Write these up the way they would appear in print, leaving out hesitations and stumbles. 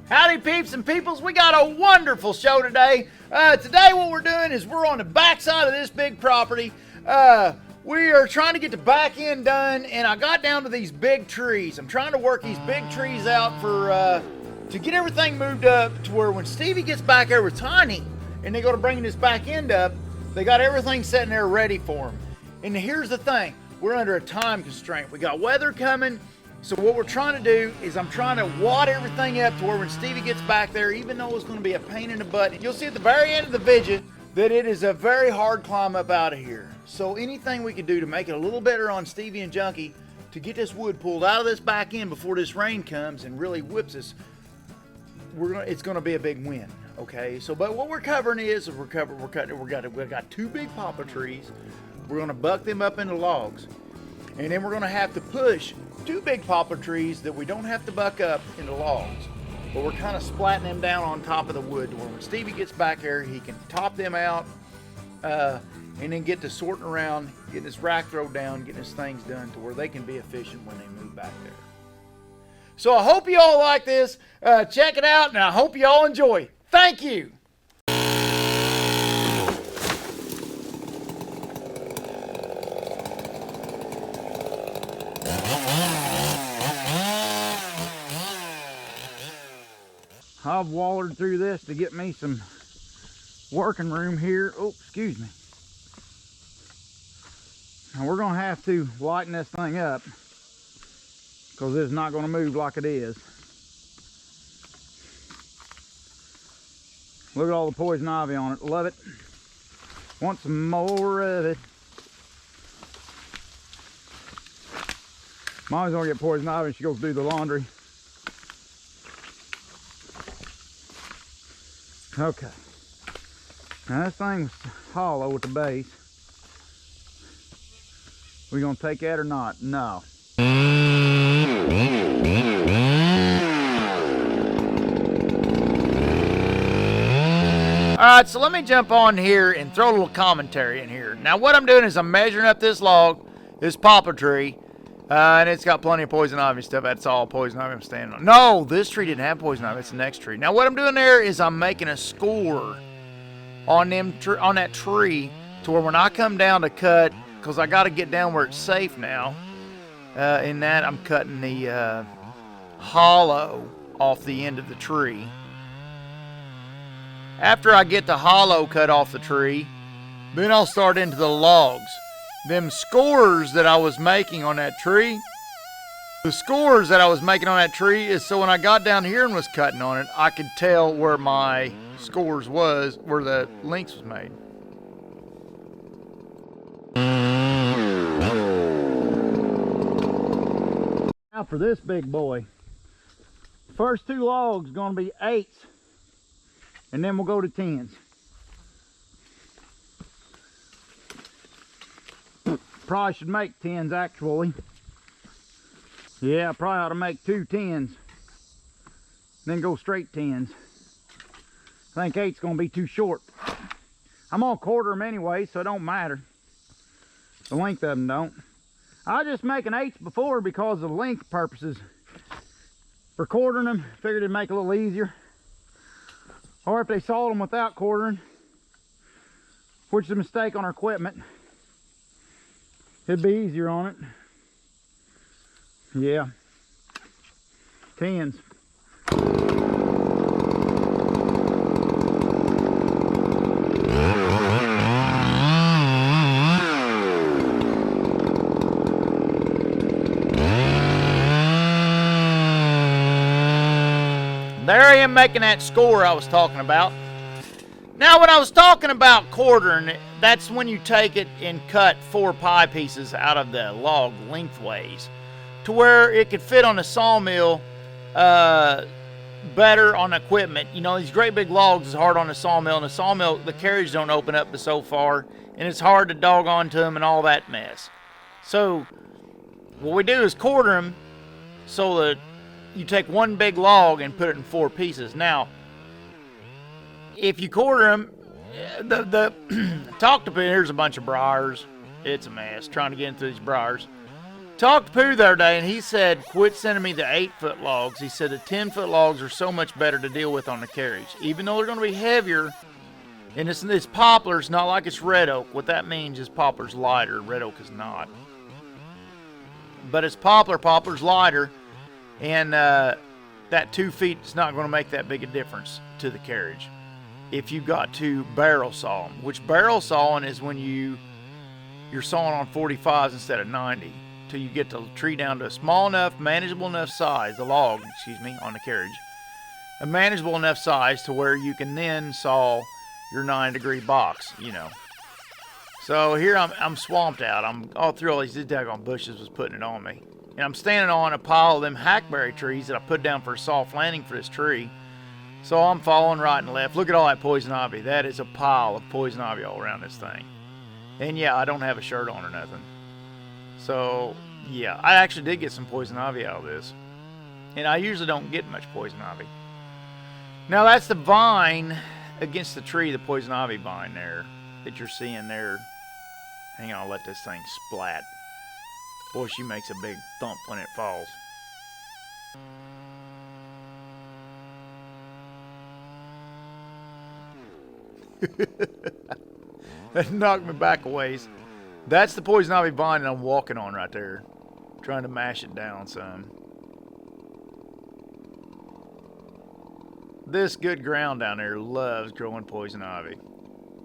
Howdy peeps and peoples, we got a wonderful show today. Today what we're doing is we're on the back side of this big property. We are trying to get the back end done, and I got down to these big trees. I'm trying to work these big trees out for to get everything moved up to where when Stevie gets back there with Tiny and they go to bring this back end up, they got everything sitting there ready for them. And here's the thing, we're under a time constraint. We got weather coming. So what we're trying to do is I'm trying to wad everything up to where when Stevie gets back there, even though it's going to be a pain in the butt, you'll see at the very end of the video that it is a very hard climb up out of here. So anything we can do to make it a little better on Stevie and Junky to get this wood pulled out of this back end before this rain comes and really whips us, it's going to be a big win. Okay, so but what we're covering is we've got two big papa trees. We're going to buck them up into logs, and then we're going to have to push two big poplar trees that we don't have to buck up into logs, but we're kind of splatting them down on top of the wood to where when Stevie gets back there, he can top them out and then get to sorting around, getting his rack thrown down, getting his things done to where they can be efficient when they move back there. So I hope you all like this. Check it out, and I hope you all enjoy. Thank you. I've wallered through this to get me some working room here. Oh, excuse me. Now we're going to have to lighten this thing up because it's not going to move like it is. Look at all the poison ivy on it. Love it. Want some more of it. Mom's going to get poison ivy and she goes do the laundry. Okay, now this thing was hollow at the base. We gonna take that or not? No. Alright, so let me jump on here and throw a little commentary in here. Now what I'm doing is I'm measuring up this log, this poplar tree, and it's got plenty of poison ivy stuff. That's all poison ivy I'm standing on. No, this tree didn't have poison ivy. It's the next tree. Now what I'm doing there is I'm making a score on that tree to where when I come down to cut, because I got to get down where it's safe now. In that I'm cutting the hollow off the end of the tree. After I get the hollow cut off the tree, then I'll start into the logs. Them scores that I was making on that tree, the scores that I was making on that tree is so when I got down here and was cutting on it, I could tell where my scores was, where the links was made. Now for this big boy, first two logs gonna be 8s, and then we'll go to 10s. Probably should make 10s actually. Yeah, I probably ought to make 2 10s, then go straight 10s. I think 8's gonna be too short. I'm gonna quarter them anyway, so it don't matter. The length of them don't. I was just making 8s before because of length purposes. For quartering them, figured it'd make it a little easier. Or if they sawed them without quartering, which is a mistake on our equipment, it'd be easier on it. Yeah. 10s. There I am making that score I was talking about. Now when I was talking about quartering, that's when you take it and cut 4 pie pieces out of the log lengthways to where it could fit on a sawmill better on equipment. You know, these great big logs is hard on a sawmill, and a sawmill, the carriage don't open up but so far, and it's hard to dog onto them and all that mess. So what we do is quarter them so that you take one big log and put it in 4 pieces. Now, if you quarter them, here's a bunch of briars. It's a mess trying to get into these briars. Talked to Pooh the other day, and he said, quit sending me the 8-foot logs. He said the 10-foot logs are so much better to deal with on the carriage. Even though they're going to be heavier, and it's poplar, it's not like it's red oak. What that means is poplar's lighter, red oak is not. But it's poplar's lighter, and that 2 feet is not going to make that big a difference to the carriage. If you got to barrel saw them, which barrel sawing is when you're sawing on 45s instead of 90, till you get the tree down to a small enough, manageable enough size, the log, on the carriage, a manageable enough size to where you can then saw your 9-degree box, So here I'm swamped out. I'm all through all these daggone bushes was putting it on me. And I'm standing on a pile of them hackberry trees that I put down for a soft landing for this tree. So I'm falling right and left. Look at all that poison ivy. That is a pile of poison ivy all around this thing. And yeah, I don't have a shirt on or nothing. So yeah, I actually did get some poison ivy out of this. And I usually don't get much poison ivy. Now that's the vine against the tree, the poison ivy vine there that you're seeing there. Hang on, I'll let this thing splat. Boy, she makes a big thump when it falls. That knocked me back a ways. That's the poison ivy vine that I'm walking on right there. Trying to mash it down some. This good ground down there loves growing poison ivy.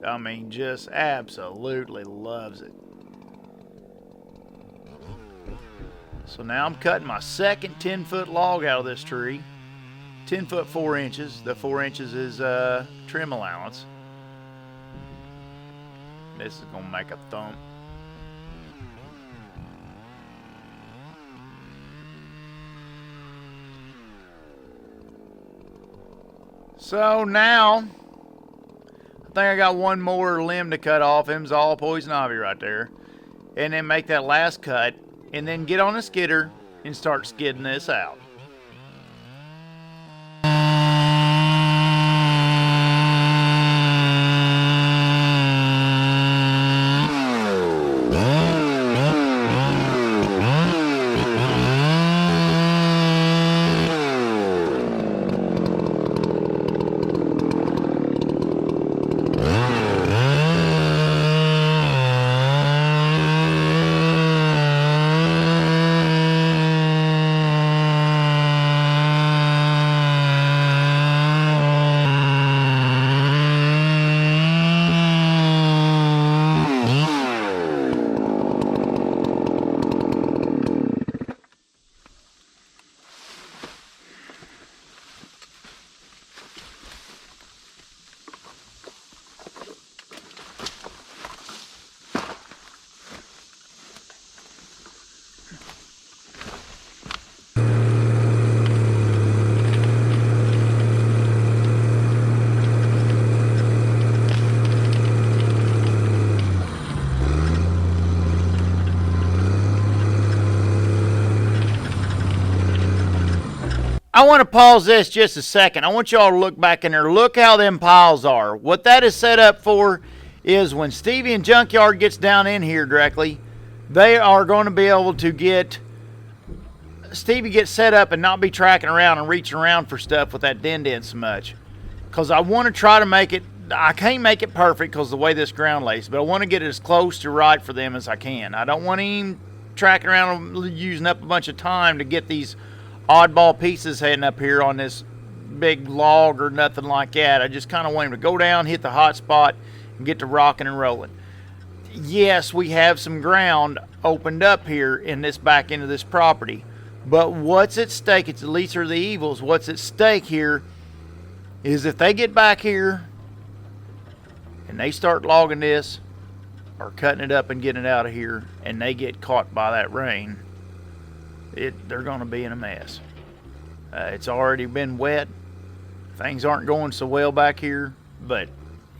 I mean, just absolutely loves it. So now I'm cutting my second 10-foot log out of this tree. 10 foot 4 inches. The 4 inches is trim allowance. This is gonna make a thump. So now, I think I got one more limb to cut off. Him's all poison ivy right there. And then make that last cut. And then get on a skidder and start skidding this out. I want to pause this just a second. I want y'all to look back in there. Look how them piles are. What that is set up for is when Stevie and Junkyard gets down in here directly, they are going to be able to get Stevie get set up and not be tracking around and reaching around for stuff with that dent so much. Because I want to try to make it, I can't make it perfect because of the way this ground lays, but I want to get it as close to right for them as I can. I don't want him tracking around and using up a bunch of time to get these oddball pieces heading up here on this big log or nothing like that. I just kind of want him to go down, hit the hot spot, and get to rocking and rolling. Yes, we have some ground opened up here in this back end of this property, but what's at stake, it's the least of the evils, what's at stake here is if they get back here and they start logging this or cutting it up and getting it out of here and they get caught by that rain, they're going to be in a mess. It's already been wet. Things aren't going so well back here, but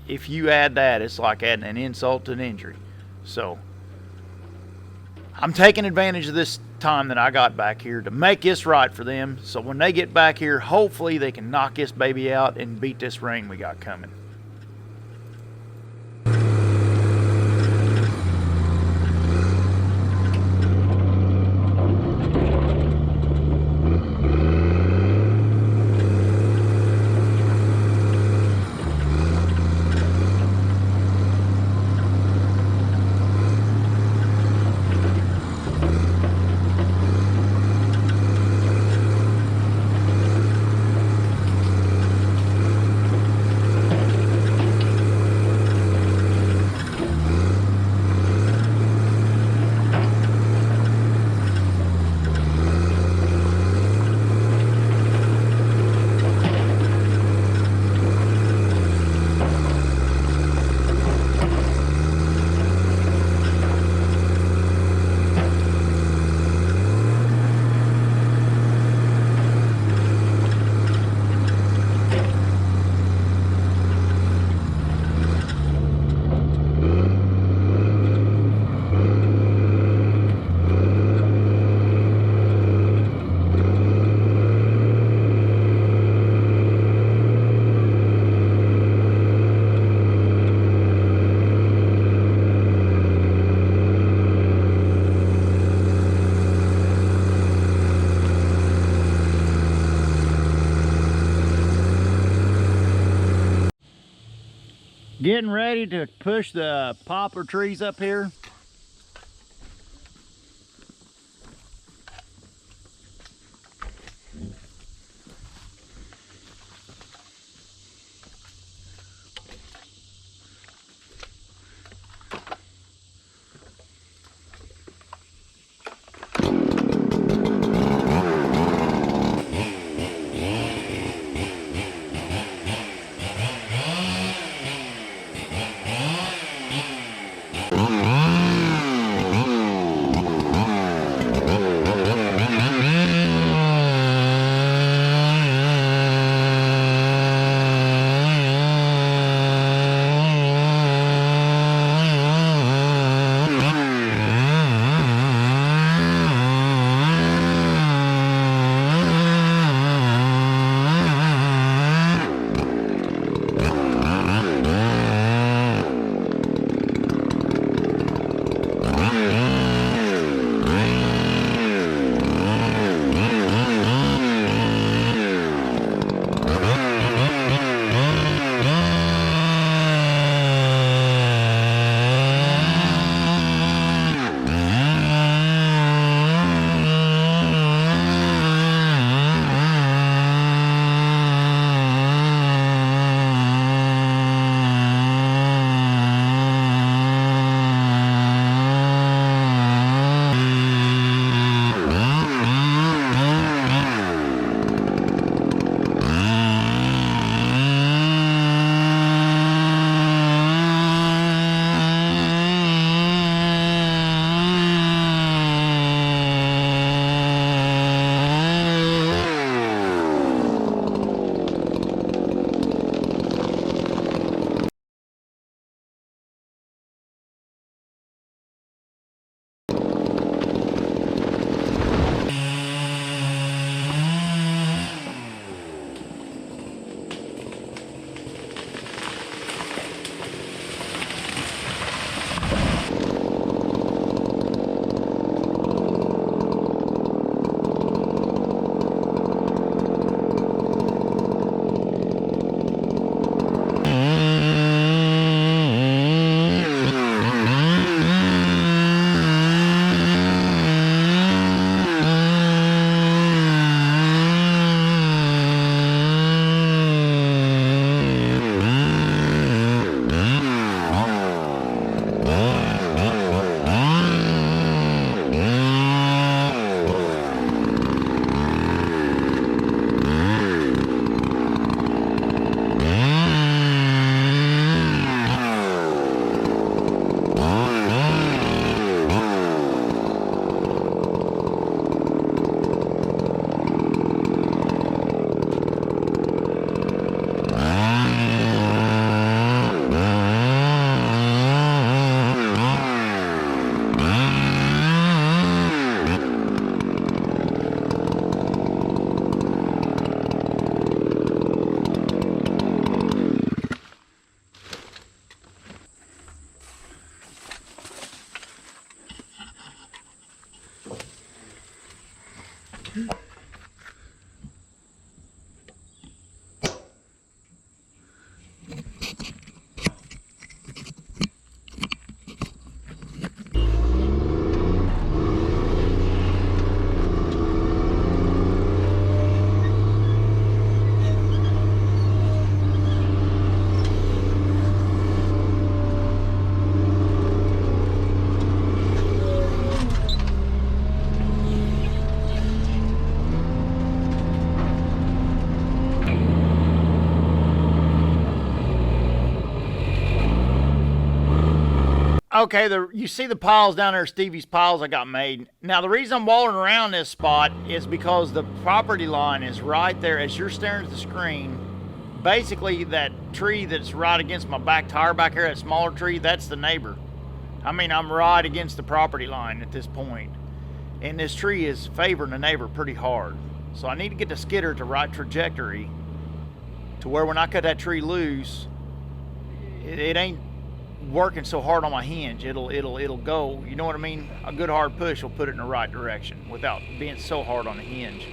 if you add that, it's like adding an insult to an injury. So I'm taking advantage of this time that I got back here to make this right for them, so when they get back here, hopefully they can knock this baby out and beat this rain we got coming. Getting ready to push the poplar trees up here. Okay, you see the piles down there, Stevie's piles I got made. Now the reason I'm walling around this spot is because the property line is right there as you're staring at the screen. Basically that tree that's right against my back tire back here, that smaller tree, that's the neighbor. I mean, I'm right against the property line at this point. And this tree is favoring the neighbor pretty hard. So I need to get the skidder to right trajectory to where when I cut that tree loose, it ain't working so hard on my hinge. It'll go, you know what I mean? A good hard push will put it in the right direction without being so hard on the hinge.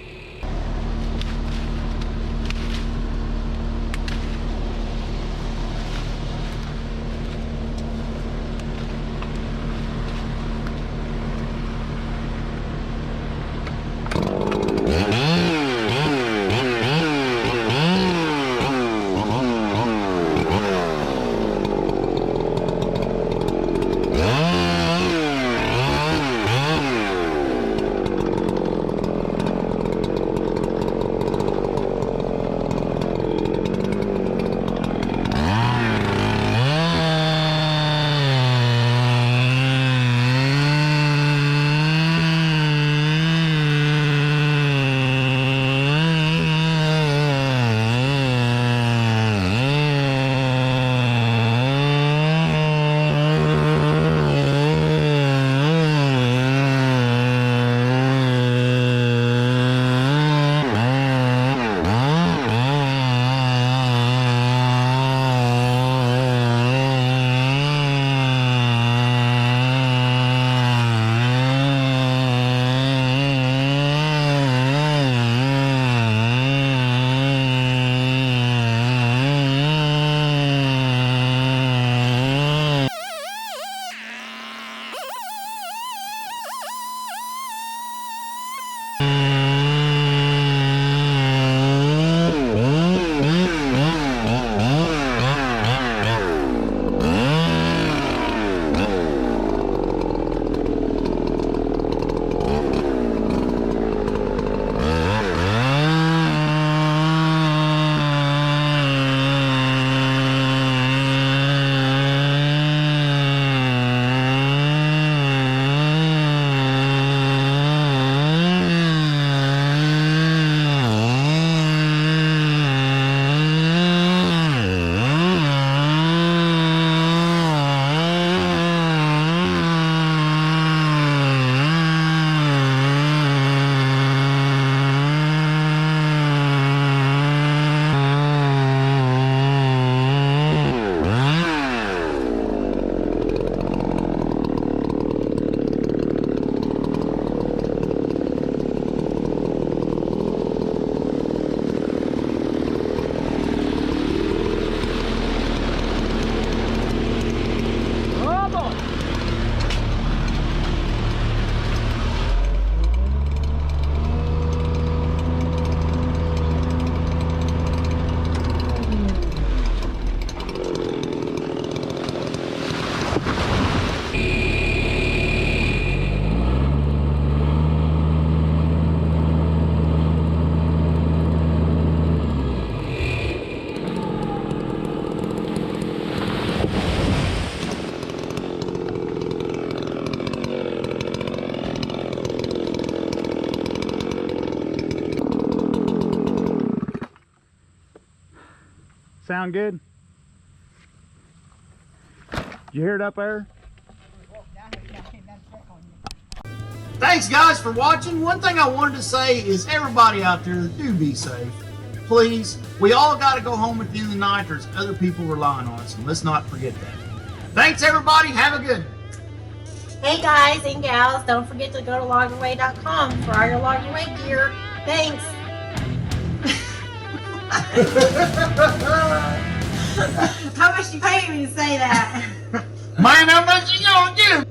Sound good? Did you hear it up there? Thanks guys for watching. One thing I wanted to say is everybody out there, do be safe. Please, we all got to go home at the end of the night. There's other people relying on us, and let's not forget that. Thanks everybody, have a good one. Hey guys and gals, don't forget to go to logyourway.com for all your log your way gear. Thanks. How much you pay me to say that? Man, how much you gonna give?